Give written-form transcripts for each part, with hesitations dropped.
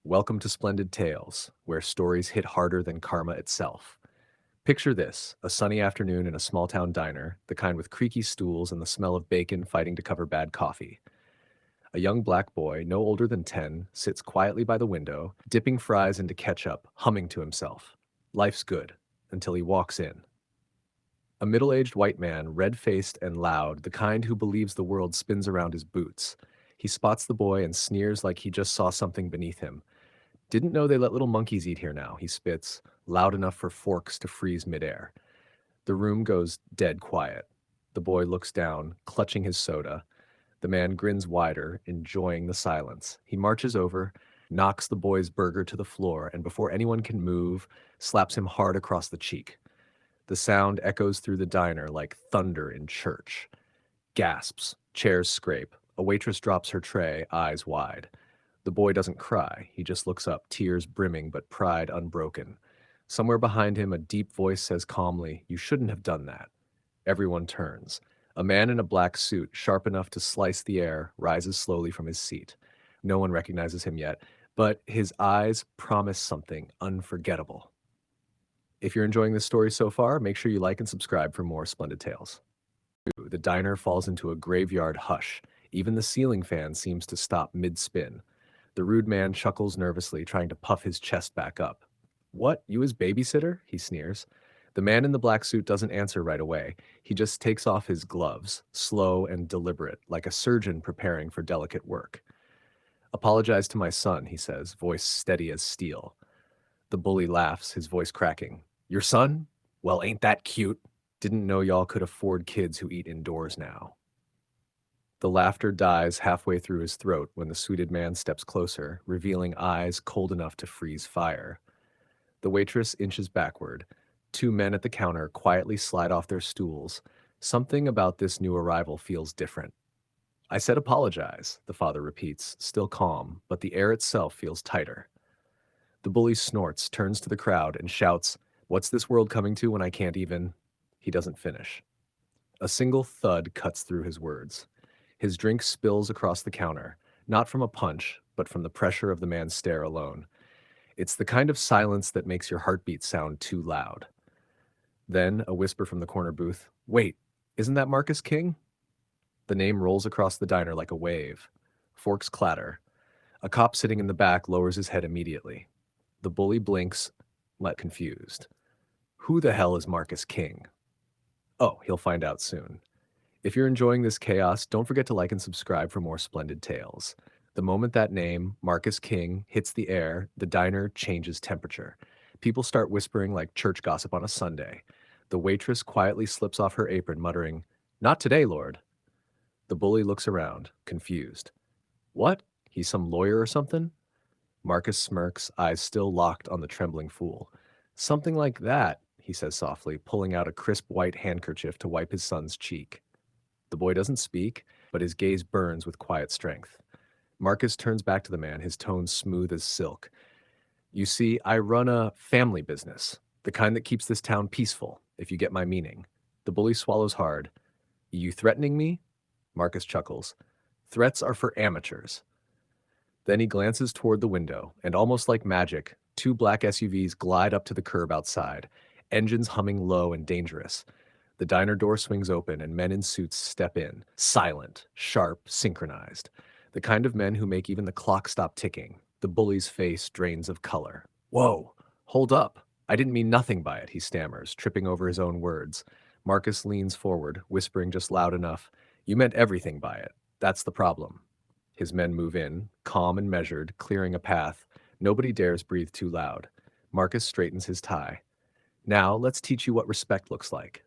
Welcome to Splendid Tales, where stories hit harder than karma itself. Picture this, a sunny afternoon in a small town diner, the kind with creaky stools and the smell of bacon fighting to cover bad coffee. A young black boy, no older than 10, sits quietly by the window, dipping fries into ketchup, humming to himself. Life's good, until he walks in. A middle-aged white man, red-faced and loud, the kind who believes the world spins around his boots. He spots the boy and sneers like he just saw something beneath him. Didn't know they let little monkeys eat here now, he spits, loud enough for forks to freeze midair. The room goes dead quiet. The boy looks down, clutching his soda. The man grins wider, enjoying the silence. He marches over, knocks the boy's burger to the floor, and before anyone can move, slaps him hard across the cheek. The sound echoes through the diner like thunder in church. Gasps, chairs scrape. A waitress drops her tray, eyes wide. The boy doesn't cry. He just looks up, tears brimming but pride unbroken. Somewhere behind him, a deep voice says calmly, "You shouldn't have done that." Everyone turns. A man in a black suit, sharp enough to slice the air, rises slowly from his seat. No one recognizes him yet, but his eyes promise something unforgettable. If you're enjoying this story so far, make sure you like and subscribe for more Splendid Tales. The diner falls into a graveyard hush. Even the ceiling fan seems to stop mid-spin. The rude man chuckles nervously, trying to puff his chest back up. "What, you his babysitter?" he sneers. The man in the black suit doesn't answer right away. He just takes off his gloves, slow and deliberate, like a surgeon preparing for delicate work. "Apologize to my son," he says, voice steady as steel. The bully laughs, his voice cracking. "Your son? Well, ain't that cute? Didn't know y'all could afford kids who eat indoors now." The laughter dies halfway through his throat when the suited man steps closer, revealing eyes cold enough to freeze fire. The waitress inches backward. Two men at the counter quietly slide off their stools. Something about this new arrival feels different. "I said apologize," the father repeats, still calm, but the air itself feels tighter. The bully snorts, turns to the crowd, and shouts, "What's this world coming to when I can't even—" He doesn't finish. A single thud cuts through his words. His drink spills across the counter, not from a punch, but from the pressure of the man's stare alone. It's the kind of silence that makes your heartbeat sound too loud. Then, a whisper from the corner booth, "Wait, isn't that Marcus King?" The name rolls across the diner like a wave. Forks clatter. A cop sitting in the back lowers his head immediately. The bully blinks, let confused. Who the hell is Marcus King? Oh, he'll find out soon. If you're enjoying this chaos, don't forget to like and subscribe for more Splendid Tales. The moment that name, Marcus King, hits the air, the diner changes temperature. People start whispering like church gossip on a Sunday. The waitress quietly slips off her apron, muttering, "Not today, Lord." The bully looks around, confused. "What? He's some lawyer or something?" Marcus smirks, eyes still locked on the trembling fool. "Something like that," he says softly, pulling out a crisp white handkerchief to wipe his son's cheek. The boy doesn't speak, but his gaze burns with quiet strength. Marcus turns back to the man, his tone smooth as silk. "You see, I run a family business, the kind that keeps this town peaceful, if you get my meaning." The bully swallows hard. "You threatening me?" Marcus chuckles. "Threats are for amateurs." Then he glances toward the window, and almost like magic, two black SUVs glide up to the curb outside, engines humming low and dangerous. The diner door swings open and men in suits step in, silent, sharp, synchronized. The kind of men who make even the clock stop ticking. The bully's face drains of color. "Whoa, hold up. I didn't mean nothing by it," he stammers, tripping over his own words. Marcus leans forward, whispering just loud enough, "You meant everything by it. That's the problem." His men move in, calm and measured, clearing a path. Nobody dares breathe too loud. Marcus straightens his tie. "Now, let's teach you what respect looks like."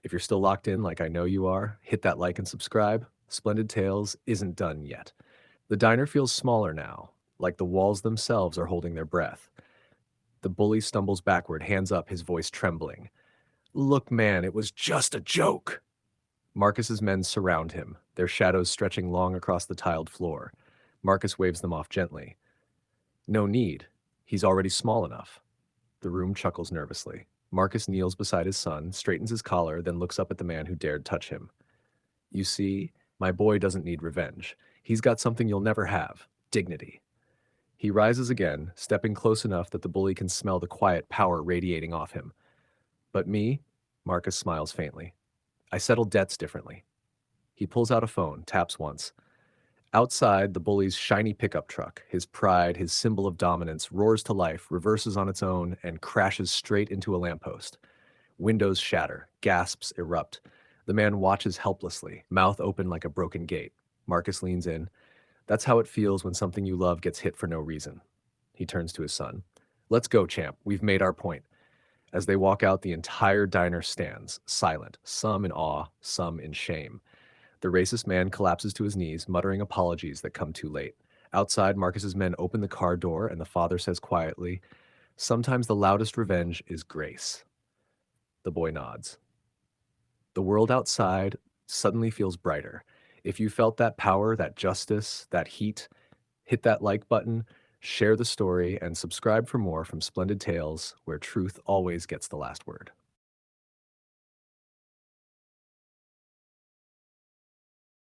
If you're still locked in like I know you are, hit that like and subscribe. Splendid Tales isn't done yet. The diner feels smaller now, like the walls themselves are holding their breath. The bully stumbles backward, hands up, his voice trembling. "Look, man, it was just a joke." Marcus's men surround him, their shadows stretching long across the tiled floor. Marcus waves them off gently. "No need. He's already small enough." The room chuckles nervously. Marcus kneels beside his son, straightens his collar, then looks up at the man who dared touch him. "You see, my boy doesn't need revenge. He's got something you'll never have, dignity." He rises again, stepping close enough that the bully can smell the quiet power radiating off him. But me? Marcus smiles faintly. I settle debts differently. He pulls out a phone, taps once. Outside, the bully's shiny pickup truck, his pride, his symbol of dominance, roars to life, reverses on its own, and crashes straight into a lamppost. Windows shatter, gasps erupt. The man watches helplessly, mouth open like a broken gate. Marcus leans in. That's how it feels when something you love gets hit for no reason. He turns to his son. Let's go, champ. We've made our point. As they walk out, the entire diner stands, silent, some in awe, some in shame. The racist man collapses to his knees, muttering apologies that come too late. Outside, Marcus's men open the car door, and the father says quietly, "Sometimes the loudest revenge is grace." The boy nods. The world outside suddenly feels brighter. If you felt that power, that justice, that heat, hit that like button, share the story, and subscribe for more from Splendid Tales, where truth always gets the last word.